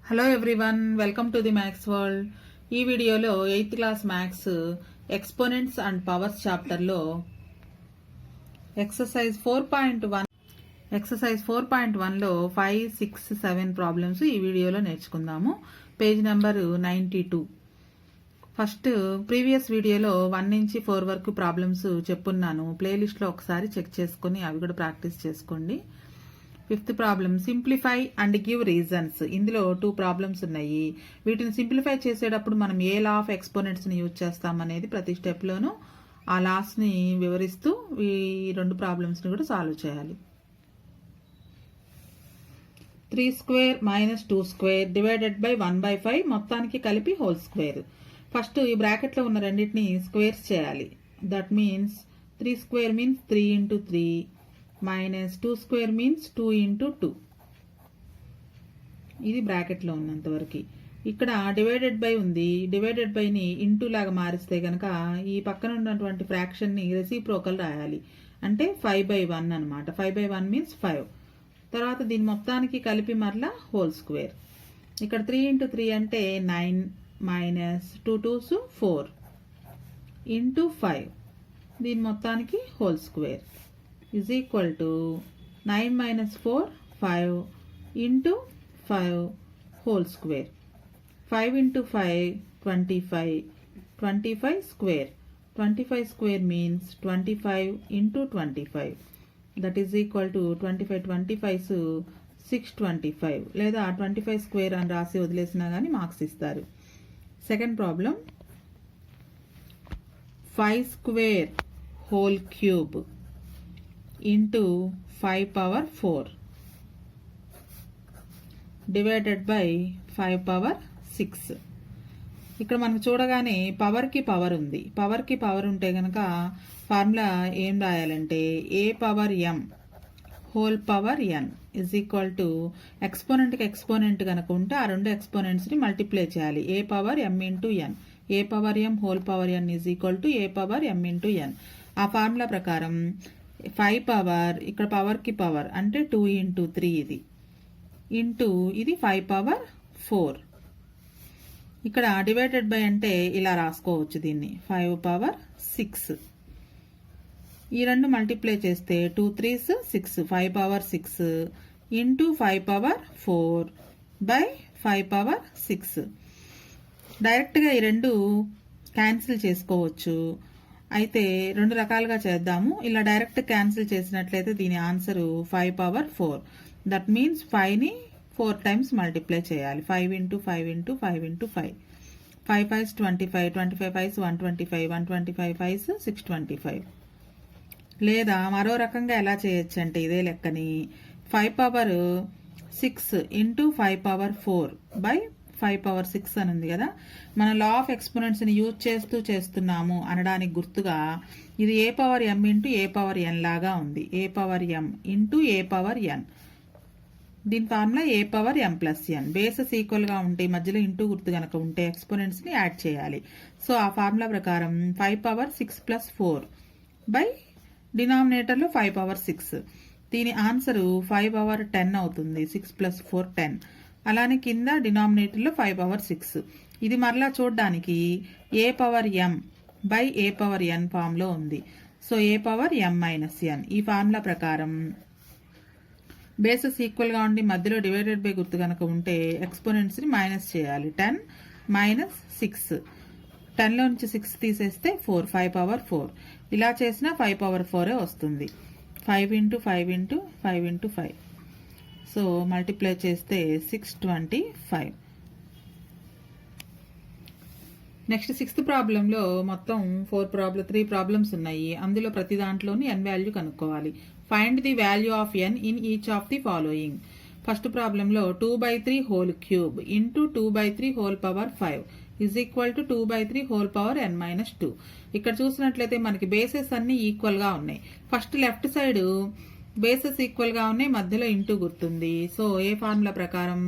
Hello everyone, welcome to the maths world. ఈ వీడియోలో 8th class maths exponents and powers చాప్టర్లో exercise 4.1లో 5, 6, 7 problems ఈ వీడియోలో నేర్చుకుందాము. Page number 92. ఫస్ట్ ప్రీవియస్ వీడియోలో 1 నుంచి 4 వరకు ప్రాబ్లమ్స్ చెప్పున్నాను. ప్లేలిస్ట్లో ఒకసారి చెక్ చేసుకుని అవి కూడా ప్రాక్టీస్ చేసుకోండి. 5th problem, simplify and give reasons. ఇందులో 2 ప్రాబ్లమ్స్ ఉన్నాయి. వీటిని సింప్లిఫై చేసేటప్పుడు మనం ఏ లా ఆఫ్ ఎక్స్పోనెంట్స్ ని యూజ్ చేస్తాం అనేది ప్రతి స్టెప్ లోనూ ఆ లాస్ ని వివరిస్తూ ఈ 2 ప్రాబ్లమ్స్ ని కూడా సాల్వ్ చేయాలి. 3 square minus 2 square divided by 1/5 మొత్తానికి కలిపి హోల్ స్క్వేర్. ఫస్ట్ ఈ బ్రాకెట్ లో ఉన్న రెండింటిని స్క్వేర్స్ చేయాలి. That means 3 square means 3 into 3 minus 2 square means 2 into 2. ఇది బ్రాకెట్ లో ఉన్నంత వరకు. ఇక్కడ డివైడెడ్ బై ఉంది. డివైడెడ్ బై ని ఇంటూ లాగా మారిస్తే గనక ఈ పక్కన ఉన్నటువంటి ఫ్రాక్షన్ ని రెసిప్రోకల్ రాయాలి. అంటే 5/1 అనమాట. 5/1 మీన్స్ 5. తర్వాత దీని మొత్తానికి కలిపి మరలా హోల్ స్క్వేర్. ఇక్కడ 3 into 3 అంటే 9 మైనస్ 2 2s 4 ఇంటూ 5. దీని మొత్తానికి whole square is equal to 9 minus 4 5 into 5 whole square. 5 into 5 25. 25 square. 25 square means 25 into 25. That is equal to 25 25 625. లేదా 25 square అని రాసి వదిలేసినా కానీ మార్క్స్ ఇస్తారు. Second problem, 5 square whole cube into 5 power 4 divided by 5 power 6. ఇక్కడ మనకు చూడగానే పవర్ కి పవర్ ఉంది. పవర్ కి పవర్ ఉంటే గనక ఫార్ములా ఏం రాయాలంటే a power m whole power n is equal to exponent కి ఎక్స్పోనెంట్ కనుక ఉంటే ఆ రెండు ఎక్స్పోనెంట్స్ ని మల్టిప్లై చేయాలి. a power m into n. a power m whole power n is equal to a power m into n. ఆ formula ప్రకారం 5 power, ఇక్కడ పవర్ కి పవర్ అంటే 2 into 3 ఇది ఇంటూ ఇది 5 power 4. ఇక్కడ డివైడెడ్ బై అంటే ఇలా రాసుకోవచ్చు దీన్ని 5 power 6. ఈ రెండు మల్టిప్లై చేస్తే 2 3s 6 5 power 6 into 5 power 4 by 5 power 6. డైరెక్ట్గా ఈ రెండు క్యాన్సిల్ చేసుకోవచ్చు. అయితే రెండు రకాలుగా చేద్దాము. ఇలా డైరెక్ట్ క్యాన్సిల్ చేసినట్లయితే దీని ఆన్సర్ 5 power 4. దట్ మీన్స్ 5 ని 4 times మల్టిప్లై చేయాలి. 5 into 5 into 5 into 5. 5 5s 25. 25 5s 125. 125 5s 625. లేదా మరో రకంగా ఎలా చేయొచ్చు అంటే ఇదే లెక్కని 5 power 6 into 5 power 4 by 5 power 6 అని ఉంది కదా. మన లా ఆఫ్ ఎక్స్పోనెంట్స్ ని యూజ్ చేస్తున్నాము అనడానికి గుర్తుగా ఇది a power m into a power n లాగా ఉంది. a power m into a power n. దీని formula a power m plus n. Bases equal గా ఉంటే మధ్యలో ఇంటూ గుర్తు కనుక ఉంటే ఎక్స్పోనెంట్స్ ని యాడ్ చేయాలి. సో ఆ ఫార్ములా ప్రకారం 5 power 6 plus 4 బై డినామినేటర్ లో 5 power 6. దీని ఆన్సర్ 5 power 10 అవుతుంది. 6 plus 4 10. అలానే కింద డినామినేటర్ లో 5 power 6. ఇది మరలా చూడడానికి a power m by a power n form లో ఉంది. So a power m minus n. ఈ ఫార్ములా ప్రకారం బేసెస్ ఈక్వల్ గా ఉండి మధ్యలో డివైడెడ్ బై గుర్తు కనుక ఉంటే ఎక్స్పోనెంట్స్ ని మైనస్ చేయాలి. 10 మైనస్ 6. 10 లో నుంచి 6 తీసేస్తే 4. 5 power 4. ఇలా చేసినా 5 power 4 వస్తుంది. 5 into 5 into 5 into 5. So multiply చేస్తే 625. నెక్స్ట్ 6th ప్రాబ్లంలో మొత్తం 3 ప్రాబ్లమ్స్ ఉన్నాయి. అందులో ప్రతి దాంట్లోని n వాల్యూ కనుక్కోవాలి. Find the value of n in each of the following. First ప్రాబ్లంలో 2/3 whole cube into 2/3 whole power 5 is equal to 2/3 whole power n minus 2. ఇక్కడ చూసినట్లయితే మనకి బేసెస్ అన్ని ఈక్వల్ గా ఉన్నాయి. First left side bases equal గా ఉన్నాయి, మధ్యలో ఇంటూ గుర్తుంది. సో ఏ ఫార్ములా ప్రకారం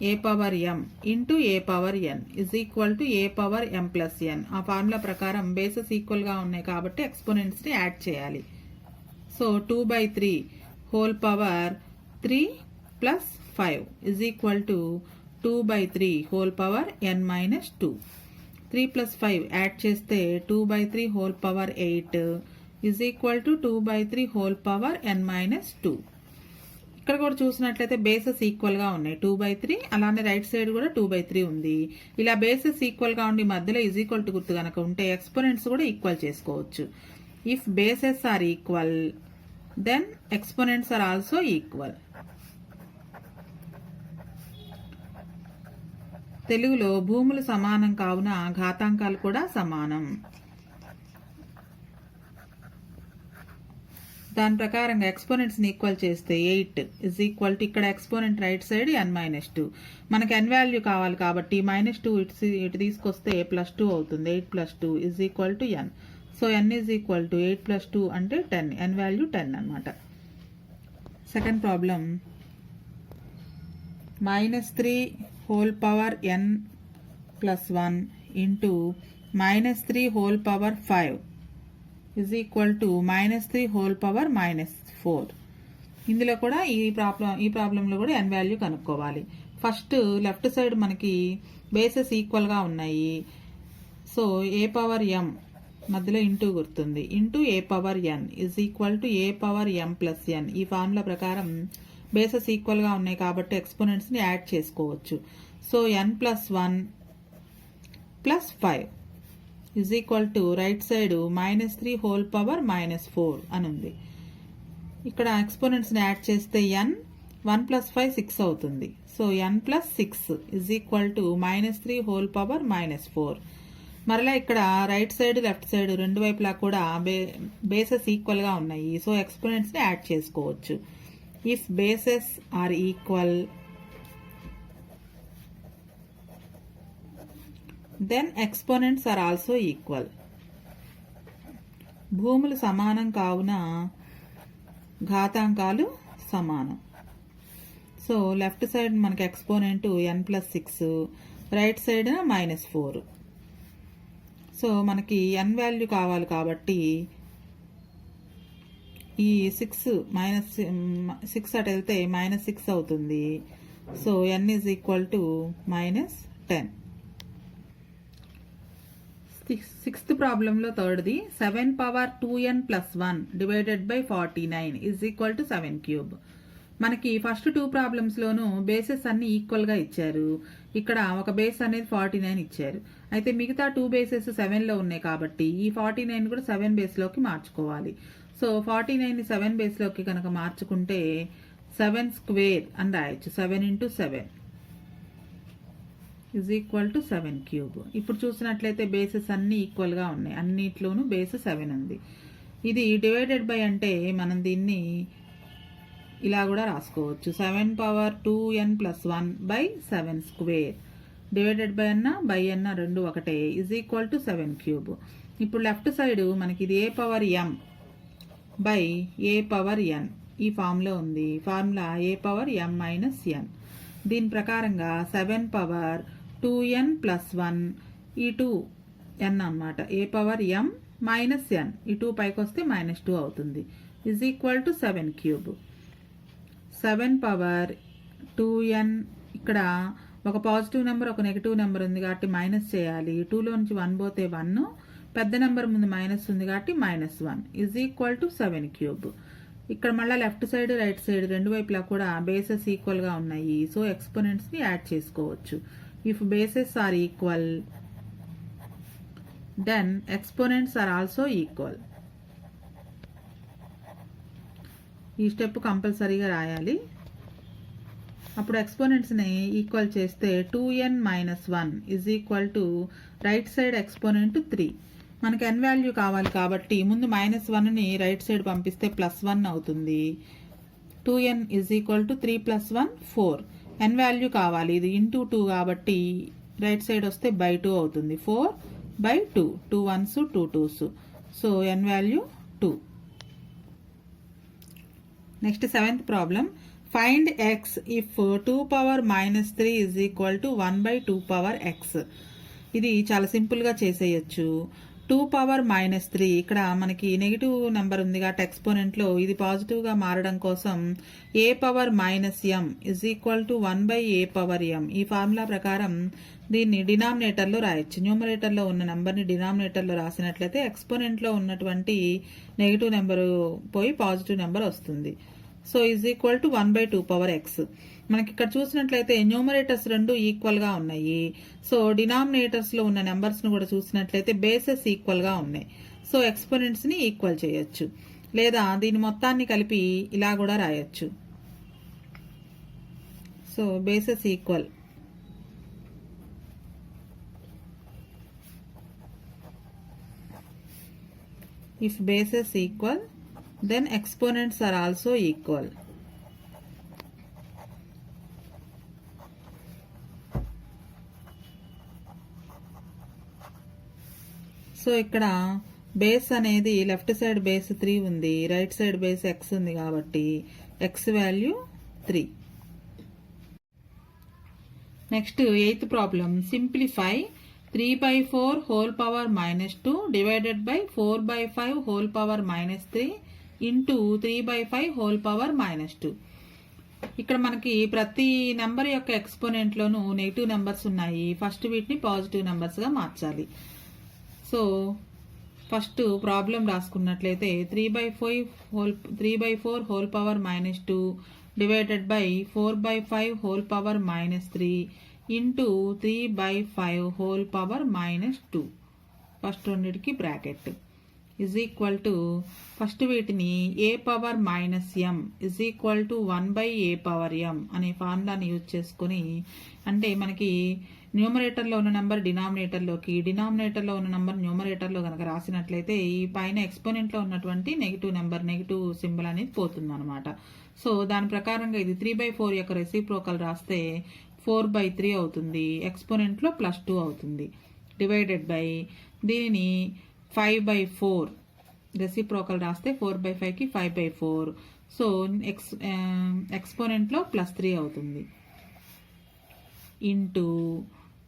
a power m into a power n is equal to a power m plus n. ఆ ఫార్ములా ప్రకారం బేసెస్ ఈక్వల్ గా ఉన్నాయి కాబట్టి ఎక్స్పోనెంట్స్ ని యాడ్ చేయాలి. So 2/3 whole power 3 plus 5 is equal to 2/3 whole power n minus 2. 3 + 5 add చేస్తే 2/3 whole power 8 is equal to 2/3 whole power n minus 2. ఇక్కడ కూడా చూసినట్లయితే బేసెస్ ఈక్వల్గా ఉన్నాయి 2/3, అలానే రైట్ సైడ్ కూడా 2/3 ఉంది. ఇలా బేసెస్ ఈక్వల్గా ఉండి మధ్యలో ఈజ్ ఈక్వల్ టు గుర్తు కనుక ఉంటే ఎక్స్పోనెంట్స్ కూడా ఈక్వల్ చేసుకోవచ్చు. If bases are equal then exponents are also equal. తెలుగులో భూములు సమానం కావున ఘాతాంకాలు కూడా సమానం. దాని ప్రకారంగా ఎక్స్పోనెంట్స్ ని ఈక్వల్ చేస్తే 8 ఇజ్ ఈక్వల్ టు, ఇక్కడ exponent right side n minus 2. మనకి n వాల్యూ కావాలి కాబట్టి -2 ఇటు తీసుకొస్తే +2 అవుతుంది. 8 + 2 is equal to n. So n is equal to 8 + 2 అంటే 10. n వాల్యూ 10 అన్నమాట. Second problem -3 whole power n + 1 into -3 whole power 5 is equal to -3 whole power -4. ఇందులో కూడా ఈ ప్రాబ్లంలో కూడా n వాల్యూ కనుక్కోవాలి. ఫస్ట్ లెఫ్ట్ సైడ్ మనకి బేసెస్ ఈక్వల్గా ఉన్నాయి. సో ఏ పవర్ m మధ్యలో ఇంటూ గుర్తుంది, into A power n is equal to A power m + n. ఈ ఫార్ములా ప్రకారం బేసెస్ ఈక్వల్గా ఉన్నాయి కాబట్టి ఎక్స్పోనెంట్స్ని యాడ్ చేసుకోవచ్చు. So n + 1 + 5 is equal to right side -3 whole power -4 అని ఉంది. ఇక్కడ ఎక్స్పోనెంట్స్ని యాడ్ చేస్తే n 1 + 5 6 అవుతుంది. So n + 6 is equal to -3 whole power -4. మరలా ఇక్కడ రైట్ సైడ్ లెఫ్ట్ సైడ్ రెండు వైపులా కూడా బేసెస్ ఈక్వల్గా ఉన్నాయి. సో ఎక్స్పోనెంట్స్ని యాడ్ చేసుకోవచ్చు. If bases are equal then exponents are also equal. భూములు సమానం కావున ఘాతాంకాలు సమానం. సో లెఫ్ట్ సైడ్ మనకి exponent n + 6, right side -4. So మనకి n వాల్యూ కావాలి కాబట్టి ఈ 6 అటు వెళ్తే -6 అవుతుంది. So n is equal to -10. Sixth ప్రాబ్లంలో థర్డ్ది 7 power 2n + 1 divided by 49 is equal to 7/3. మనకి ఫస్ట్ 2 ప్రాబ్లమ్స్లోనూ బేసెస్ అన్ని ఈక్వల్గా ఇచ్చారు. ఇక్కడ ఒక బేస్ అనేది 49 ఇచ్చారు. అయితే మిగతా 2 బేసెస్ 7లో ఉన్నాయి కాబట్టి ఈ 49 కూడా 7 బేస్లోకి మార్చుకోవాలి. సో 49ని 7 బేస్లోకి కనుక మార్చుకుంటే 7² అని రాయొచ్చు. 7 × 7 ఈజ్ ఈక్వల్ టు 7/3. ఇప్పుడు చూసినట్లయితే బేసెస్ అన్ని ఈక్వల్గా ఉన్నాయి, అన్నిట్లోనూ బేస్ 7 ఉంది. ఇది డివైడెడ్ బై అంటే మనం దీన్ని ఇలా కూడా రాసుకోవచ్చు. 7 power 2n + 1 by 7² divided by అన్న బై అన్న రెండు ఒకటే ఈజ్ ఈక్వల్ టు 7/3. ఇప్పుడు లెఫ్ట్ సైడ్ మనకి ఇది a power m by a power n ఈ ఫామ్లో ఉంది. Formula a power m - n. దీని ప్రకారంగా 7 పవర్ 2n + 1 ఈ 2n అన్నమాట. ఏ పవర్ m - n ఈ 2 పైకి వస్తే -2 అవుతుంది is equal to 7/3. 7 power 2n, ఇక్కడ ఒక పాజిటివ్ నెంబర్ ఒక నెగిటివ్ నెంబర్ ఉంది కాబట్టి మైనస్ చేయాలి. 2లో నుంచి 1 పోతే 1, పెద్ద నెంబర్ ముందు మైనస్ ఉంది కాబట్టి -1 ఈజ్ ఈక్వల్ టు 7/3. ఇక్కడ మళ్ళీ లెఫ్ట్ సైడ్ రైట్ సైడ్ రెండు వైపులా కూడా బేసెస్ ఈక్వల్గా ఉన్నాయి. సో ఎక్స్పోనెంట్స్ని యాడ్ చేసుకోవచ్చు. If bases are equal then exponents are also equal. ఈ స్టెప్ కంపల్సరీగా రాయాలి. అప్పుడు ఎక్స్పోనెంట్స్ని ఈక్వల్ చేస్తే 2n - 1 is equal to right side exponent 3. మనకి n వాల్యూ కావాలి కాబట్టి ముందు -1ని రైట్ సైడ్ పంపిస్తే +1 అవుతుంది. 2n is equal to 3 + 1 4. n value కావాలి, ఇది ఇంటూ 2 కాబట్టి రైట్ సైడ్ వస్తే బై 2 అవుతుంది. 4/2, 2 1s 2 2s. So n value 2. Next 7th problem, find x if 2 power -3 is equal to 1/2 power x. ఇది చాలా సింపుల్గా చేసేయచ్చు. 2 పవర్ -3 ఇక్కడ మనకి నెగిటివ్ నెంబర్ ఉంది కాబట్టి ఎక్స్పోనెంట్లో ఇది పాజిటివ్గా మారడం కోసం a power -m is equal to 1/a power m. ఈ ఫార్ములా ప్రకారం దీన్ని డినామినేటర్లో రాయొచ్చు. న్యూమరేటర్లో ఉన్న నెంబర్ని డినామినేటర్లో రాసినట్లయితే ఎక్స్పోనెంట్లో ఉన్నటువంటి నెగిటివ్ నెంబరు పోయి పాజిటివ్ నెంబర్ వస్తుంది. So is equal to 1/2 power x. మనకి ఇక్కడ చూసినట్లయితే న్యూమరేటర్స్ రెండు ఈక్వల్గా ఉన్నాయి. సో డినామినేటర్స్లో ఉన్న నెంబర్స్ను కూడా చూసినట్లయితే బేసెస్ ఈక్వల్గా ఉన్నాయి. సో ఎక్స్పోనెంట్స్ని ఈక్వల్ చేయొచ్చు, లేదా దీని మొత్తాన్ని కలిపి ఇలా కూడా రాయొచ్చు. So bases equal. If bases equal, then exponents are also equal. So ఇక్కడ బేస్ అనేది లెఫ్ట్ సైడ్ బేస్ 3 ఉంది, రైట్ సైడ్ బేస్ x ఉంది కాబట్టి x value 3. Next 8th problem. Simplify 3/4 whole power -2 divided by 4/5 whole power -3 into 3/5 whole power -2. ఇక్కడ మనకి ప్రతి number యొక్క ఎక్స్పోనెంట్లోనూ నెగిటివ్ నెంబర్స్ ఉన్నాయి. ఫస్ట్ వీటిని పాజిటివ్ నెంబర్స్గా మార్చాలి. So first problem రాసుకున్నట్లయితే 3/4 whole power -2 divided by 4/5 whole power -3 into 3/5 whole power -2. First రెండింటికి bracket is equal to first వీటిని a power -m is equal to 1/a power m అనే ఫార్ములాని use చేసుకుని, అంటే మనకి న్యూమరేటర్లో ఉన్న నెంబర్ డినామినేటర్లోకి, డినామినేటర్లో ఉన్న నెంబర్ న్యూమరేటర్లో కనుక రాసినట్లయితే ఈ పైన ఎక్స్పోనెంట్లో ఉన్నటువంటి నెగిటివ్ నెంబర్, నెగిటివ్ సింబల్ అనేది పోతుంది అనమాట. సో దాని ప్రకారంగా ఇది 3/4 యొక్క రెసిప్రోకల్ రాస్తే 4/3 అవుతుంది. ఎక్స్పోనెంట్లో +2 అవుతుంది. డివైడెడ్ బై దీనిని 5/4 రెసిప్రోకల్ రాస్తే 4/5కి 5/4. సో ఎక్స్పోనెంట్లో +3 అవుతుంది. ఇంటూ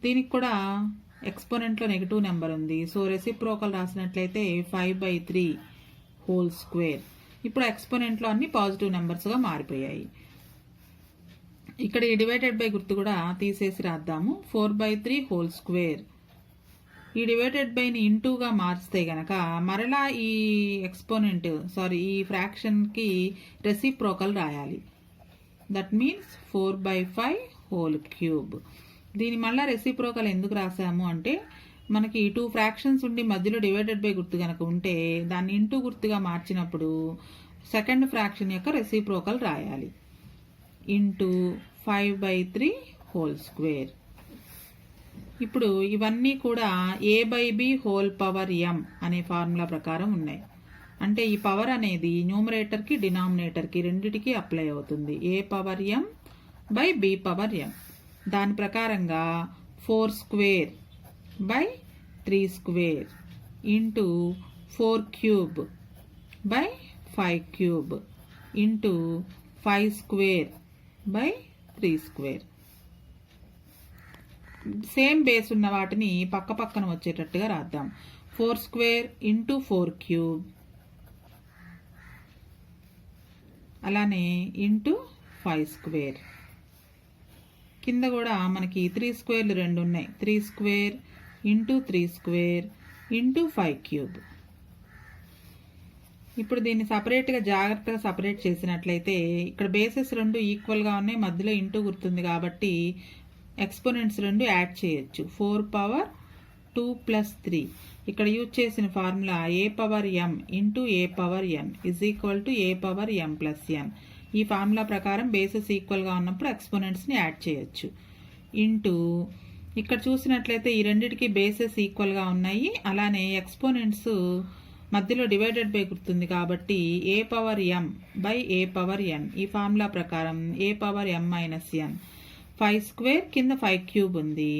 దీనికి కూడా ఎక్స్పోనెంట్లో నెగిటివ్ నెంబర్ ఉంది. సో రెసిప్రోకల్ రాసినట్లయితే 5/3 హోల్ స్క్వేర్. ఇప్పుడు ఎక్స్పోనెంట్లో అన్ని పాజిటివ్ నెంబర్స్గా మారిపోయాయి. ఇక్కడ ఈ డివైడెడ్ బై గుర్తు కూడా తీసేసి రాద్దాము. 4/3 హోల్ స్క్వేర్. ఈ డివైడెడ్ బైని ఇంటూగా మార్చితే గనక మరలా ఈ ఈ ఫ్రాక్షన్కి రెసిప్రోకల్ రాయాలి. That means 4/5 whole cube. దీని మళ్ళీ రెసిప్రోకల్ ఎందుకు రాసాము అంటే మనకి 2 ఫ్రాక్షన్స్ ఉండి మధ్యలో డివైడెడ్ బై గుర్తు కనుక ఉంటే దాన్ని ఇంటూ గుర్తుగా మార్చినప్పుడు సెకండ్ ఫ్రాక్షన్ యొక్క రెసిప్రోకల్ రాయాలి. Into 5/3 whole square. ఇప్పుడు ఇవన్నీ కూడా a/b హోల్ పవర్ m అనే ఫార్ములా ప్రకారం ఉన్నాయి. అంటే ఈ పవర్ అనేది న్యూమరేటర్కి డినామినేటర్కి రెండిటికి అప్లై అవుతుంది. a power m by b power m. దాని ప్రకారంగా 4 square by 3 square into 4 cube by 5 cube into 5 square by 3 square. Same base ఉన్న వాటిని పక్క పక్కన వచ్చేటట్టుగా రాద్దాం. 4 స్క్వేర్ ఇంటూ 4 క్యూబ్, అలానే ఇంటూ 5 స్క్వేర్. కింద కూడా మనకి 3 స్క్వేర్లు 2 ఉన్నాయి. 3 square into 3 square into 5 cube. ఇప్పుడు దీన్ని సపరేట్గా జాగ్రత్తగా సపరేట్ చేసినట్లయితే ఇక్కడ బేసెస్ రెండు ఈక్వల్గా ఉన్నాయి, మధ్యలో ఇంటూ గుర్తుంది కాబట్టి ఎక్స్పోనెంట్స్ రెండు యాడ్ చేయొచ్చు. 4 పవర్ 2 + 3. ఇక్కడ యూజ్ చేసిన formula a power m into a power n is equal to a power m + n. ఈ ఫార్ములా ప్రకారం బేసెస్ ఈక్వల్గా ఉన్నప్పుడు ఎక్స్పోనెంట్స్ని యాడ్ చేయొచ్చు. ఇంటూ ఇక్కడ చూసినట్లయితే ఈ రెండింటికి బేసెస్ ఈక్వల్గా ఉన్నాయి, అలానే ఎక్స్పోనెంట్స్ మధ్యలో డివైడెడ్ బై గుర్తుంది కాబట్టి a power m by a power n. ఈ ఫార్ములా ప్రకారం a power m - n. 5 square కింద 5 క్యూబ్ ఉంది.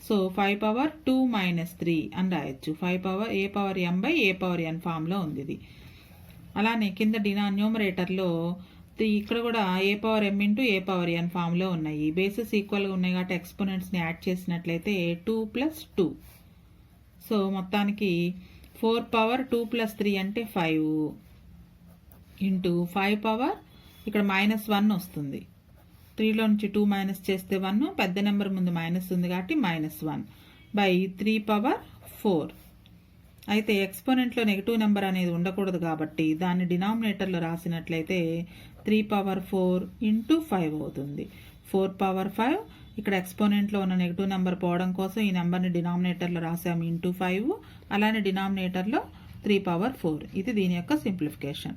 సో 5 పవర్ 2 - 3 అని రాయొచ్చు. 5 power a power m by a power n ఫామ్లో ఉంది ఇది. అలానే కింద న్యూమరేటర్లో ఇక్కడ కూడా a power m into a power n ఫామ్లో ఉన్నాయి. బేసెస్ ఈక్వల్గా ఉన్నాయి కాబట్టి ఎక్స్పోనెంట్స్ని యాడ్ చేసినట్లయితే 2 + 2. సో మొత్తానికి 4 పవర్ 2 ప్లస్ 3 అంటే 5 ఇంటూ 5 పవర్ ఇక్కడ -1 వస్తుంది. 3లో నుంచి 2 మైనస్ చేస్తే 1, పెద్ద నెంబర్ ముందు మైనస్ ఉంది కాబట్టి -1 బై 3 పవర్ 4. అయితే ఎక్స్పోనెంట్లో నెగిటివ్ నెంబర్ అనేది ఉండకూడదు కాబట్టి దాన్ని డినామినేటర్లో రాసినట్లయితే 3 పవర్ 4 ఇంటూ 5 అవుతుంది. 4 పవర్ 5 ఇక్కడ ఎక్స్పోనెంట్లో ఉన్న నెగిటివ్ నెంబర్ పోవడం కోసం ఈ నెంబర్ని డినామినేటర్లో రాసాము ఇంటూ 5, అలానే డినామినేటర్లో 3 పవర్ 4. ఇది దీని యొక్క సింప్లిఫికేషన్.